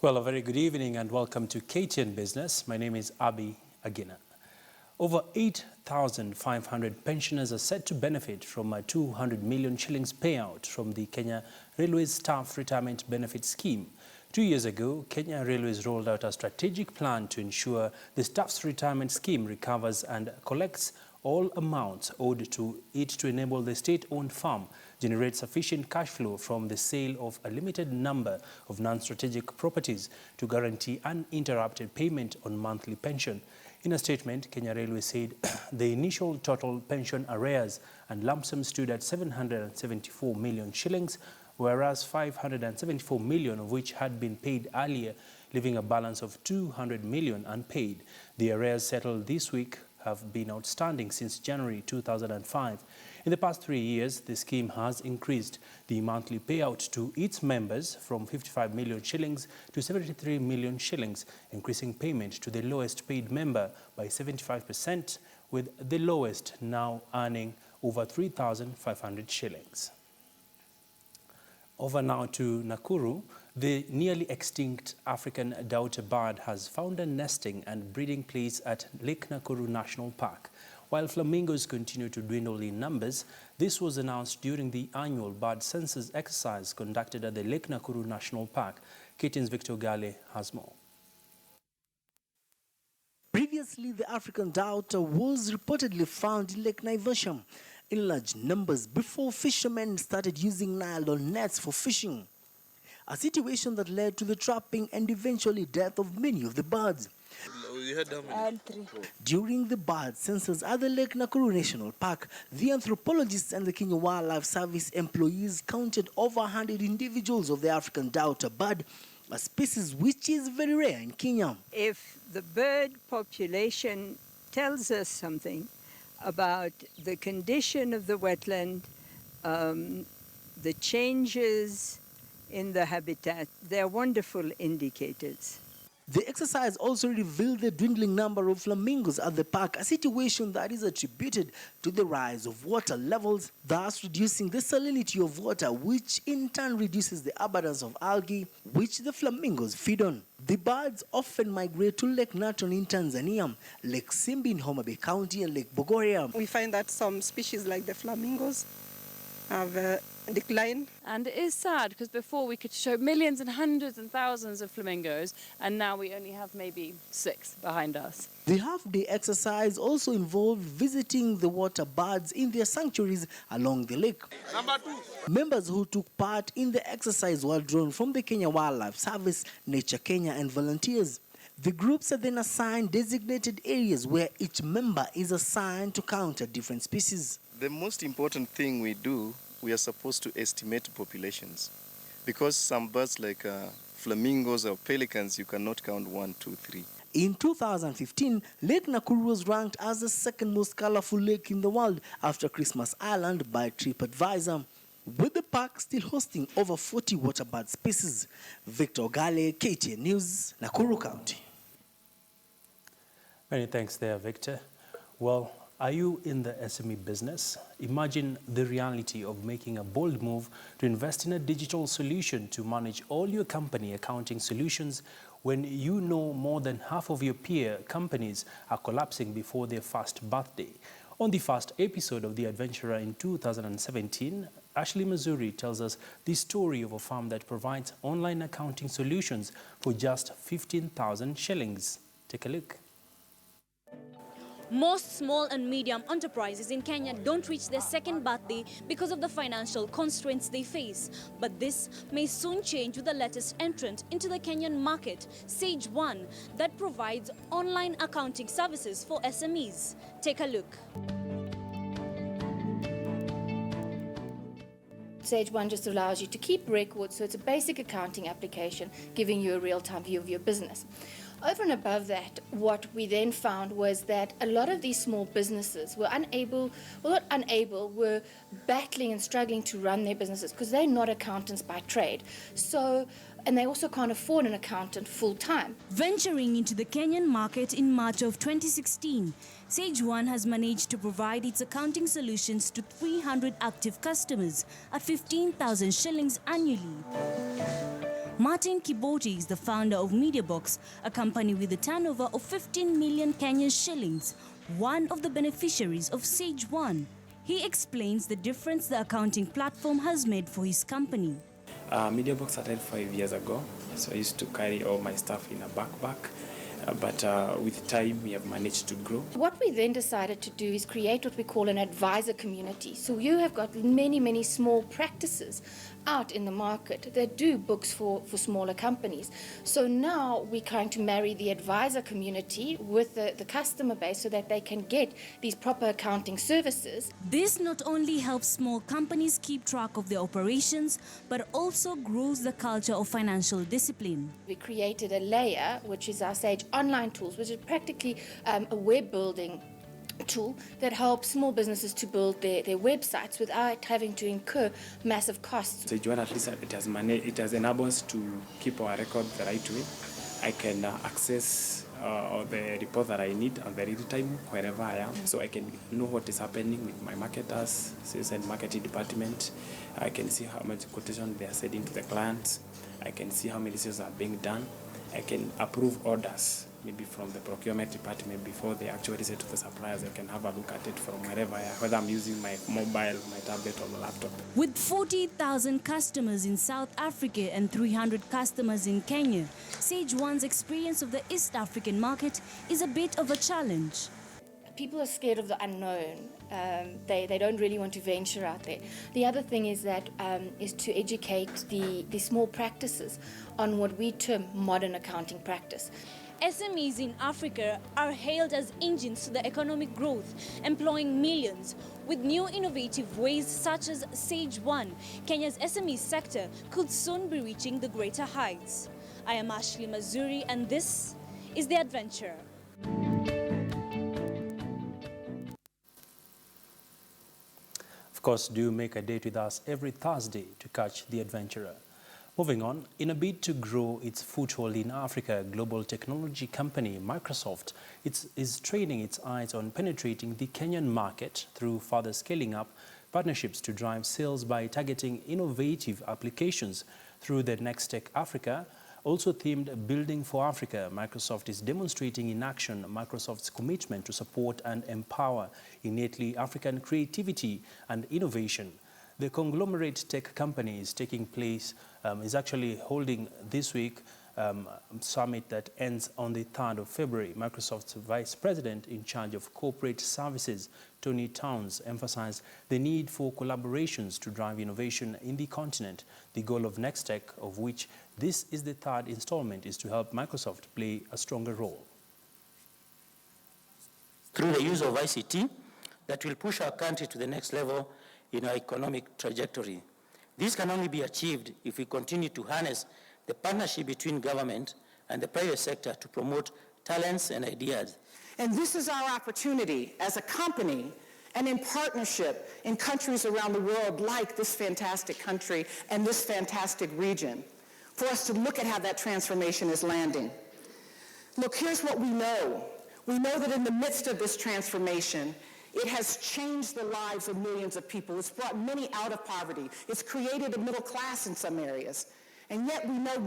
Well, a very good evening and welcome to KTN Business. My name is Aby Agina. Over 8,500 pensioners are set to benefit from a 200 million shillings payout from the Kenya Railways Staff Retirement Benefit Scheme. 2 years ago, Kenya Railways rolled out a strategic plan to ensure the staff's retirement scheme recovers and collects all amounts owed to it to enable the state-owned firm generate sufficient cash flow from the sale of a limited number of non-strategic properties to guarantee uninterrupted payment on monthly pension. In a statement, Kenya Railways said the initial total pension arrears and lump sum stood at 774 million shillings, whereas 574 million of which had been paid earlier, leaving a balance of 200 million unpaid. The arrears settled this week have been outstanding since January 2005. In the past 3 years, the scheme has increased the monthly payout to its members from 55 million shillings to 73 million shillings, increasing payment to the lowest paid member by 75%, with the lowest now earning over 3,500 shillings. Over now to Nakuru. The nearly extinct African daughter bird has found a nesting and breeding place at Lake Nakuru National Park. While flamingos continue to dwindle in numbers, this was announced during the annual bird census exercise conducted at the Lake Nakuru National Park. KTN's Victor Gale has more. Previously, the African daughter was reportedly found in Lake Naivasha in large numbers before fishermen started using nylon nets for fishing, a situation that led to the trapping and eventually death of many of the birds. You had how many? 3. During the bird census at the Lake Nakuru National Park, the anthropologists and the Kenya Wildlife Service employees counted over 100 individuals of the African daughter bird, a species which is very rare in Kenya. If the bird population tells us something about the condition of the wetland, the changes in the habitat, they're wonderful indicators. The exercise also revealed the dwindling number of flamingos at the park, a situation that is attributed to the rise of water levels, thus reducing the salinity of water, which in turn reduces the abundance of algae, which the flamingos feed on. The birds often migrate to Lake Naton in Tanzania, Lake Simbi in Homa Bay County, and Lake Bogoria. We find that some species like the flamingos have declined. And it is sad because before we could show millions and hundreds and thousands of flamingos, and now we only have maybe 6 behind us. The half-day exercise also involved visiting the water birds in their sanctuaries along the lake. Number 2. Members who took part in the exercise were drawn from the Kenya Wildlife Service, Nature Kenya, and volunteers. The groups are then assigned designated areas where each member is assigned to counter different species. The most important thing we do, we are supposed to estimate populations, because some birds like flamingos or pelicans, you cannot count 1, 2, 3. In 2015, Lake Nakuru was ranked as the second most colorful lake in the world after Christmas Island by TripAdvisor, with the park still hosting over 40 water bird species. Victor Gale, KTN News, Nakuru County. Many thanks there, Victor. Well, are you in the SME business? Imagine the reality of making a bold move to invest in a digital solution to manage all your company accounting solutions when you know more than half of your peer companies are collapsing before their first birthday. On the first episode of The Adventurer in 2017, Ashley Mazuri tells us the story of a firm that provides online accounting solutions for just 15,000 shillings. Take a look. Most small and medium enterprises in Kenya don't reach their second birthday because of the financial constraints they face. But this may soon change with the latest entrant into the Kenyan market, Sage One, that provides online accounting services for SMEs. Take a look. Sage One just allows you to keep records, so it's a basic accounting application giving you a real-time view of your business. Over and above that, what we then found was that a lot of these small businesses were were battling and struggling to run their businesses because they're not accountants by trade. And they also can't afford an accountant full-time. Venturing into the Kenyan market in March of 2016, Sage One has managed to provide its accounting solutions to 300 active customers at 15,000 shillings annually. Martin Kiboti is the founder of MediaBox, a company with a turnover of 15 million Kenyan shillings, one of the beneficiaries of Sage 1. He explains the difference the accounting platform has made for his company. MediaBox started 5 years ago, so I used to carry all my stuff in a backpack. But with time, we have managed to grow. What we then decided to do is create what we call an advisor community. So you have got many, many small practices out in the market that do books for smaller companies. So now we're trying to marry the advisor community with the customer base so that they can get these proper accounting services. This not only helps small companies keep track of their operations, but also grows the culture of financial discipline. We created a layer, which is our Sage online tools, which is practically a web building tool that helps small businesses to build their websites without having to incur massive costs. Sage 1 at least it has enabled us to keep our record the right way. I can access the report that I need at the real time wherever I am, so I can know what is happening with my marketers, sales and marketing department. I can see how much quotation they are sending to the clients. I can see how many sales are being done. I can approve orders, maybe from the procurement department before they actually say to the suppliers. I can have a look at it from wherever whether I'm using my mobile, my tablet, or my laptop. With 40,000 customers in South Africa and 300 customers in Kenya, Sage 1's experience of the East African market is a bit of a challenge. People are scared of the unknown. They don't really want to venture out there. The other thing is that is to educate the small practices on what we term modern accounting practice. SMEs in Africa are hailed as engines to the economic growth, employing millions. With new innovative ways such as Sage 1, Kenya's SME sector could soon be reaching the greater heights. I am Ashley Mazuri, and this is The Adventure. Of course, do make a date with us every Thursday to catch The Adventurer. Moving on, in a bid to grow its foothold in Africa, global technology company Microsoft is training its eyes on penetrating the Kenyan market through further scaling up partnerships to drive sales by targeting innovative applications through the Next Tech Africa. Also themed Building for Africa, Microsoft is demonstrating in action Microsoft's commitment to support and empower innately African creativity and innovation. The conglomerate tech company is is actually holding this week summit that ends on the 3rd of February. Microsoft's Vice President in charge of corporate services, Tony Towns, emphasized the need for collaborations to drive innovation in the continent. The goal of Next Tech, of which this is the 3rd installment, is to help Microsoft play a stronger role. Through the use of ICT that will push our country to the next level in our economic trajectory. This can only be achieved if we continue to harness the partnership between government and the private sector to promote talents and ideas. And this is our opportunity as a company and in partnership in countries around the world like this fantastic country and this fantastic region for us to look at how that transformation is landing. Look, here's what we know. We know that in the midst of this transformation, it has changed the lives of millions of people. It's brought many out of poverty. It's created a middle class in some areas. And yet we know